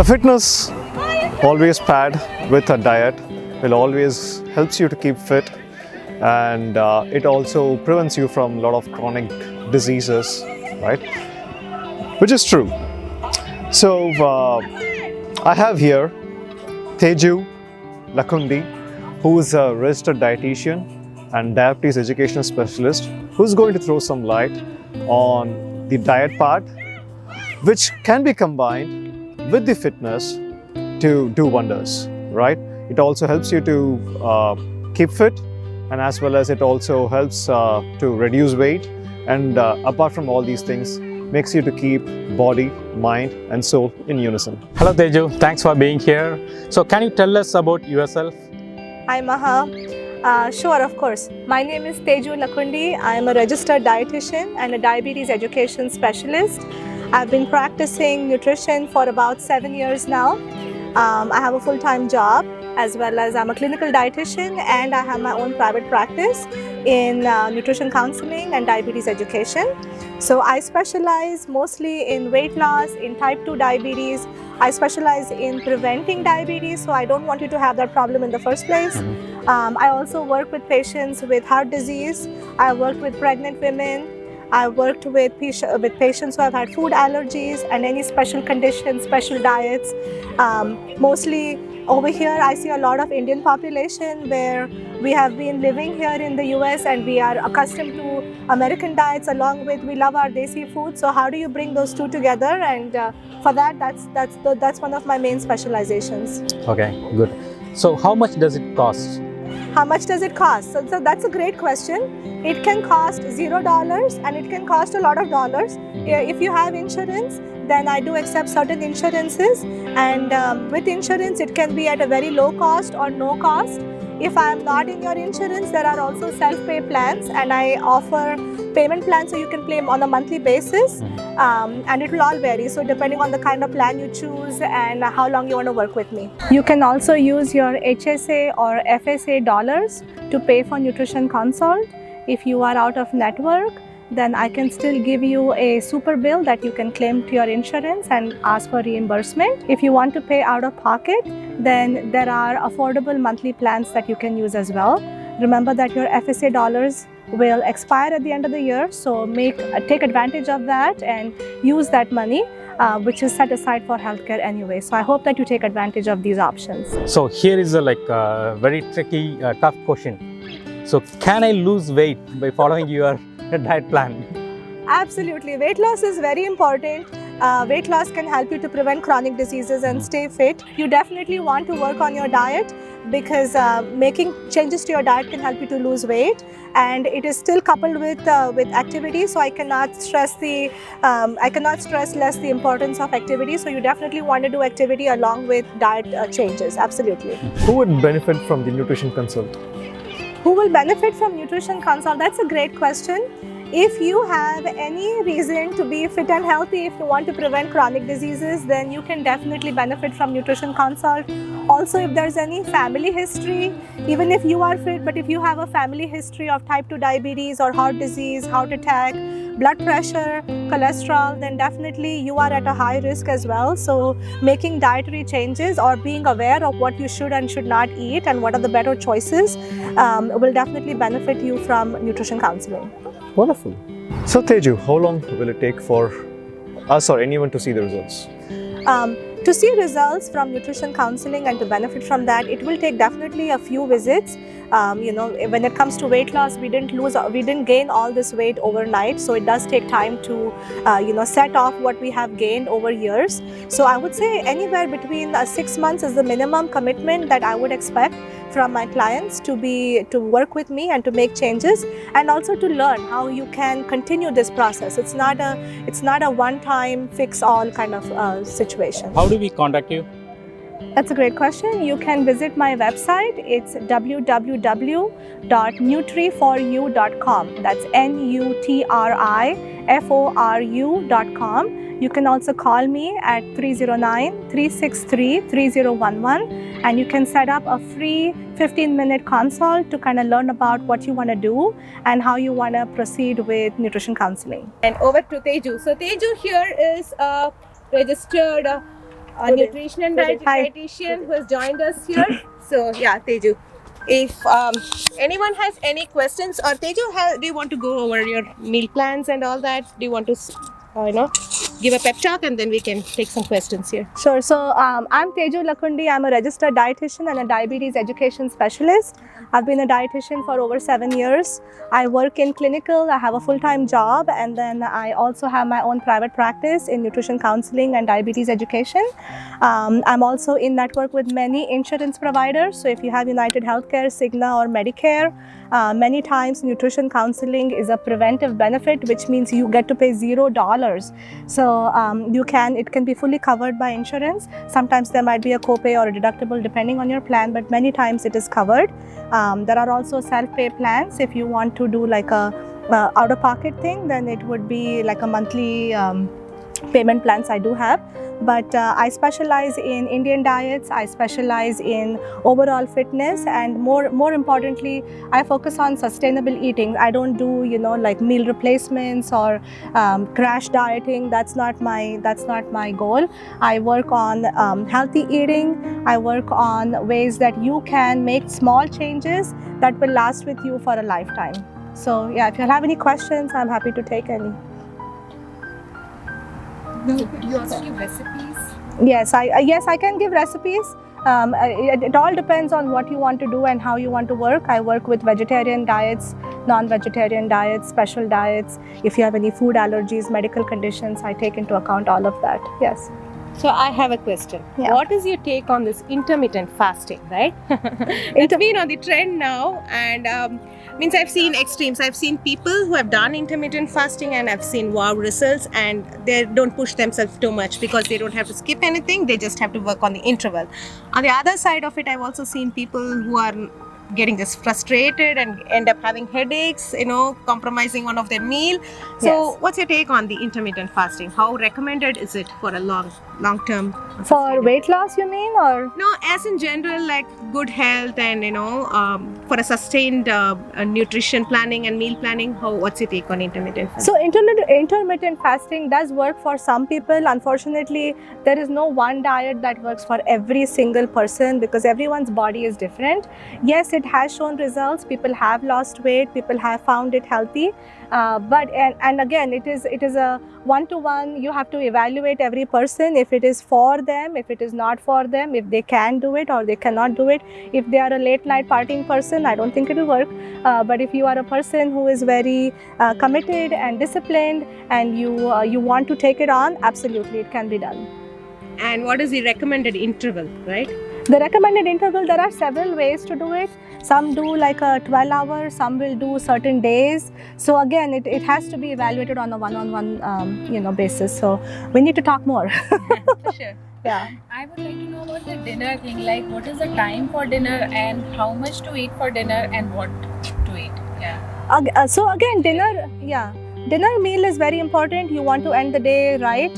fitness always paired with a diet will always helps you to keep fit, and it also prevents you from a lot of chronic diseases, right? Which is true. So I have here Teju Lakkundi, who is a registered dietitian and diabetes education specialist, who's going to throw some light on the diet part, which can be combined with the fitness to do wonders, right? It also helps you to keep fit, and as well as it also helps to reduce weight, and apart from all these things, makes you to keep body, mind and soul in unison. Hello Teju, thanks for being here. So can you tell us about yourself? Hi Maha. Sure, of course. My name is Teju Lakkundi. I am a registered dietitian and a diabetes education specialist. I've been practicing nutrition for about 7 years now. I have a full-time job, as well as I'm a clinical dietitian, and I have my own private practice in nutrition counseling and diabetes education. So I specialize mostly in weight loss, in type 2 diabetes. I specialize in preventing diabetes, so I don't want you to have that problem in the first place. I also work with patients with heart disease. I work with pregnant women. I worked with patients who have had food allergies and any special conditions, special diets. Mostly over here, I see a lot of Indian population where we have been living here in the US and we are accustomed to American diets, along with we love our desi food. So how do you bring those two together? And for that, that's one of my main specializations. Okay, good. So how much does it cost? How much does it cost? So that's a great question. It can cost $0 and it can cost a lot of dollars. If you have insurance, then I do accept certain insurances, and with insurance it can be at a very low cost or no cost. If I am not in your insurance, there are also self-pay plans, and I offer payment plans so you can pay on a monthly basis, and it will all vary. So depending on the kind of plan you choose and how long you want to work with me. You can also use your HSA or FSA dollars to pay for nutrition consult. If you are out of network, then I can still give you a super bill that you can claim to your insurance and ask for reimbursement. If you want to pay out of pocket, then there are affordable monthly plans that you can use as well. Remember that your FSA dollars will expire at the end of the year, so take advantage of that and use that money, which is set aside for healthcare anyway. So I hope that you take advantage of these options. So here is a very tricky, tough question. So can I lose weight by following your diet plan? Absolutely. Weight loss is very important. Weight loss can help you to prevent chronic diseases and stay fit. You definitely want to work on your diet, because making changes to your diet can help you to lose weight, and it is still coupled with activity. So I cannot stress less the importance of activity. So you definitely want to do activity along with diet changes. Absolutely. Who would benefit from the nutrition consult? Who will benefit from nutrition consult? That's a great question. If you have any reason to be fit and healthy, if you want to prevent chronic diseases, then you can definitely benefit from nutrition consult. Also, if there's any family history, even if you are fit, but if you have a family history of type 2 diabetes or heart disease, heart attack, blood pressure, cholesterol, then definitely you are at a high risk as well. So making dietary changes or being aware of what you should and should not eat and what are the better choices will definitely benefit you from nutrition counseling. Wonderful. So Teju, how long will it take for us or anyone to see the results? To see results from nutrition counseling and to benefit from that, it will take definitely a few visits. When it comes to weight loss, we didn't gain all this weight overnight, so it does take time to set off what we have gained over years. So I would say anywhere between 6 months is the minimum commitment that I would expect from my clients to work with me and to make changes, and also to learn how you can continue this process. It's not a one-time fix-all kind of situation. How do we contact you? That's a great question. You can visit my website. It's www.nutriforyou.com. That's nutriforu.com. You can also call me at 309-363-3011, and you can set up a free 15-minute consult to kind of learn about what you want to do and how you want to proceed with nutrition counseling. And over to Teju. So Teju here is a registered a nutrition and dietitian who has joined us here. So yeah, Teju, if anyone has any questions, or Teju, do you want to go over your meal plans and all that? Do you want to, give a pep talk, and then we can take some questions here. Sure. So I'm Teju Lakkundi. I'm a registered dietitian and a diabetes education specialist. I've been a dietitian for over 7 years. I work in clinical, I have a full-time job, and then I also have my own private practice in nutrition counseling and diabetes education. I'm also in network with many insurance providers. So if you have United Healthcare, Cigna or Medicare, many times nutrition counseling is a preventive benefit, which means you get to pay $0. So it can be fully covered by insurance. Sometimes there might be a copay or a deductible depending on your plan, but many times it is covered. There are also self-pay plans. If you want to do like a out-of-pocket thing, then it would be like a monthly payment plans I do have. But I specialize in Indian diets, I specialize in overall fitness, and more importantly, I focus on sustainable eating. I don't do like meal replacements or crash dieting. That's not my goal. I work on healthy eating. I work on ways that you can make small changes that will last with you for a lifetime. So yeah, if you have any questions, I'm happy to take any. Do you also give recipes? Yes, I can give recipes. It all depends on what you want to do and how you want to work. I work with vegetarian diets, non-vegetarian diets, special diets. If you have any food allergies, medical conditions, I take into account all of that. Yes. So I have a question. Yeah. What is your take on this intermittent fasting, right? It's been on the trend now, and I've seen extremes. I've seen people who have done intermittent fasting and I've seen wow results, and they don't push themselves too much because they don't have to skip anything. They just have to work on the interval. On the other side of it, I've also seen people who are getting just frustrated and end up having headaches, compromising one of their meal. So Yes. what's your take on the intermittent fasting? How recommended is it for a long term? For weight loss, you mean, or? No, as in general, like good health and for a sustained nutrition planning and meal planning. What's your take on intermittent fasting? So intermittent fasting does work for some people. Unfortunately, there is no one diet that works for every single person because everyone's body is different. Yes, it has shown results. People have lost weight. People have found it healthy. But again, it is a one-to-one. You have to evaluate every person if it is for them, if it is not for them, if they can do it or they cannot do it. If they are a late night partying person, I don't think it will work. But if you are a person who is very committed and disciplined and you want to take it on, absolutely it can be done. And what is the recommended interval, right? The recommended interval, there are several ways to do it. Some do like a 12 hours, some will do certain days. So again, it has to be evaluated on a one-on-one basis. So we need to talk more. Sure. Yeah. I would like to know about the dinner thing, like what is the time for dinner and how much to eat for dinner and what to eat. Yeah. So again, dinner meal is very important. You want to end the day right.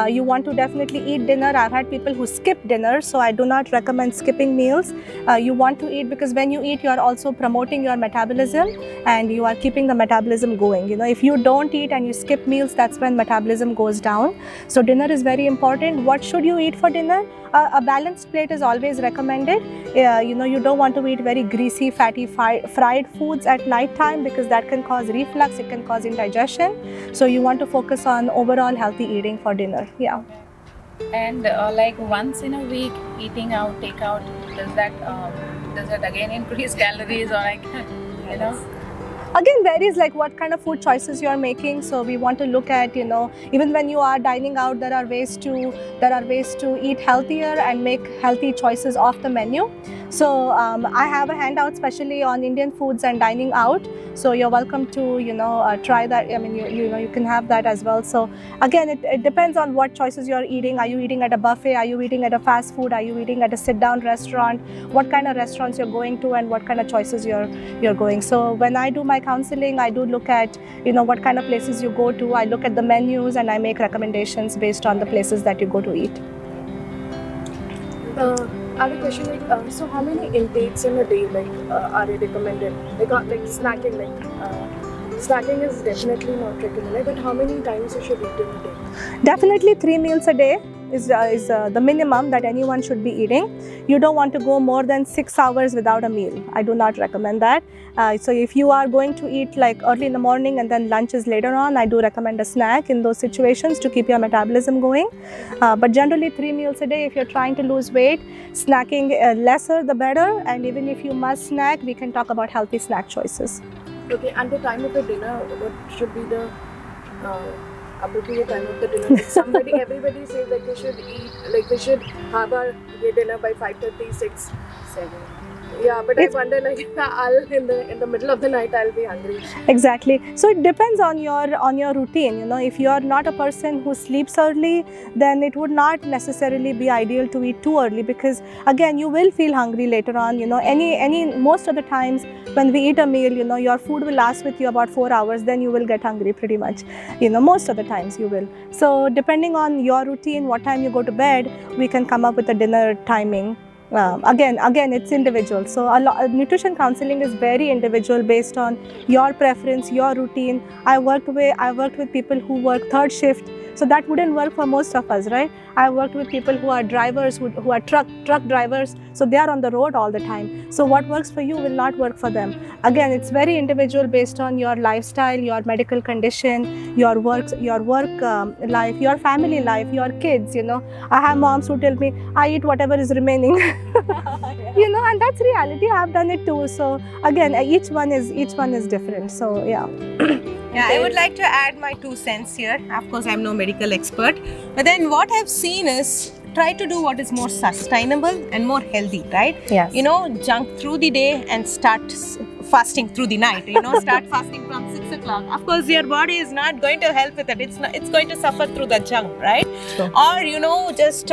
You want to definitely eat dinner. I've had people who skip dinner, so I do not recommend skipping meals. You want to eat because when you eat, you are also promoting your metabolism and you are keeping the metabolism going. If you don't eat and you skip meals, that's when metabolism goes down. So dinner is very important. What should you eat for dinner? A balanced plate is always recommended. You don't want to eat very greasy, fatty, fried foods at night time because that can cause reflux, it can cause indigestion. So you want to focus on overall healthy eating for dinner. Yeah. And like once in a week eating out, takeout, does that again increase calories or like, Again, varies like what kind of food choices you are making. So we want to look at, even when you are dining out, there are ways to eat healthier and make healthy choices off the menu. So I have a handout especially on Indian foods and dining out. So you're welcome to, try that. I mean, you can have that as well. So again, it depends on what choices you're eating. Are you eating at a buffet? Are you eating at a fast food? Are you eating at a sit-down restaurant? What kind of restaurants you're going to and what kind of choices you're going. So when I do my counseling, I do look at, what kind of places you go to. I look at the menus and I make recommendations based on the places that you go to eat. I have a question, so how many intakes in a day are recommended? Like snacking, snacking is definitely not recommended, but how many times you should eat in a day? Definitely 3 meals a day. is the minimum that anyone should be eating. You don't want to go more than 6 hours without a meal. I do not recommend that. So if you are going to eat like early in the morning and then lunch is later on, I do recommend a snack in those situations to keep your metabolism going. But generally 3 meals a day if you're trying to lose weight, snacking lesser the better. And even if you must snack, we can talk about healthy snack choices. Okay, and the time of the dinner, what should be the appropriate time of the dinner? Like everybody says like they should eat, like they should have our dinner by 5:30, 6, 7. Yeah, but I wonder like I'll in the middle of the night I'll be hungry. Exactly. So it depends on your routine. If you are not a person who sleeps early, then it would not necessarily be ideal to eat too early, because again you will feel hungry later on. Most of the times when we eat a meal, your food will last with you about 4 hours. Then you will get hungry pretty much. Most of the times you will. So depending on your routine, what time you go to bed, we can come up with a dinner timing. Again, it's individual. So nutrition counseling is very individual based on your preference, your routine. I worked with people who work third shift, so that wouldn't work for most of us, right? I worked with people who are drivers, who are truck drivers, so they are on the road all the time. So what works for you will not work for them. Again, it's very individual based on your lifestyle, your medical condition, your work life, your family life, your kids. I have moms who tell me I eat whatever is remaining. And that's reality. I have done it too. So again, each one is different. So yeah. Yeah, I would like to add my 2 cents here. Of course, I'm no medical expert, but then what I've seen is try to do what is more sustainable and more healthy, right? Yes. Junk through the day and start fasting through the night. Start fasting from 6 o'clock. Of course, your body is not going to help with it. It's going to suffer through the junk, right? Sure. Or just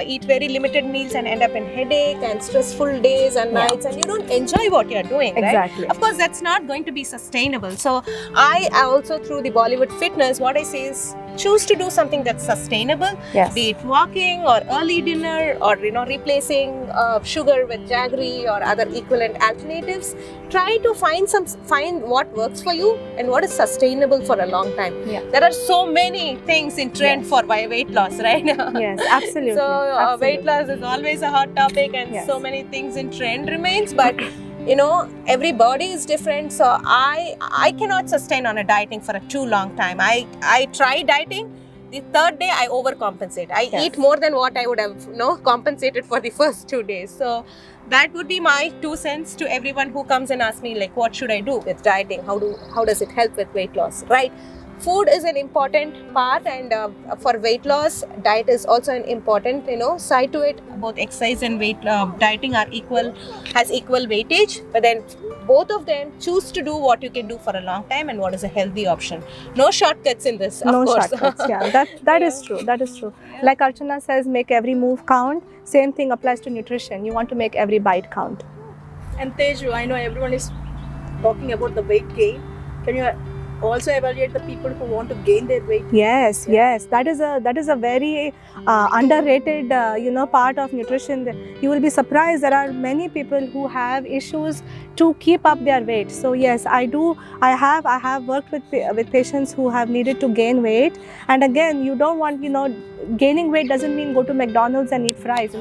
eat very limited meals and end up in headache and stressful days and nights, and you don't enjoy what you're doing, right? Exactly. Of course, that's not going to be sustainable. So I also, through the Bollywood Fitness, what I say is choose to do something that's sustainable. Yes. Be it walking or early dinner or replacing sugar with jaggery or other equivalent alternatives. Try to find what works for you and what is sustainable for a long time. Yeah. There are so many things in trend for weight loss, right? Yes, absolutely. So Absolutely. weight loss is always a hot topic, and Yes. so many things in trend remains, but every body is different. So I cannot sustain on a dieting for a too long time. I try dieting. The third day I overcompensate. I Yes. eat more than what I would have compensated for the first 2 days. So that would be my 2 cents to everyone who comes and asks me like, what should I do with dieting? How does it help with weight loss, right? Food is an important part, and for weight loss, diet is also an important side to it. Both exercise and dieting has equal weightage, but then both of them choose to do what you can do for a long time and what is a healthy option. No shortcuts in this, of No course. shortcuts. Yeah, that is true. That is true. Like Archana says, make every move count. Same thing applies to nutrition. You want to make every bite count. And Teju, I know everyone is talking about the weight gain. Can you also evaluate the people who want to gain their weight? Yes, yes. That is a very underrated part of nutrition. You will be surprised there are many people who have issues to keep up their weight. So yes, I do. I have worked with patients who have needed to gain weight. And again, you don't want gaining weight doesn't mean go to McDonald's and eat fries.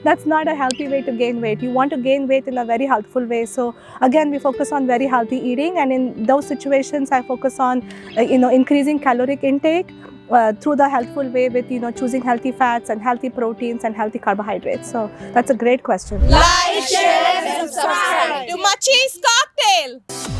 That's not a healthy way to gain weight. You want to gain weight in a very healthful way. So again, we focus on very healthy eating, and in those situations, I focus on increasing caloric intake through the healthful way with choosing healthy fats and healthy proteins and healthy carbohydrates. So that's a great question. Like, share, and subscribe to Machi's Cocktail.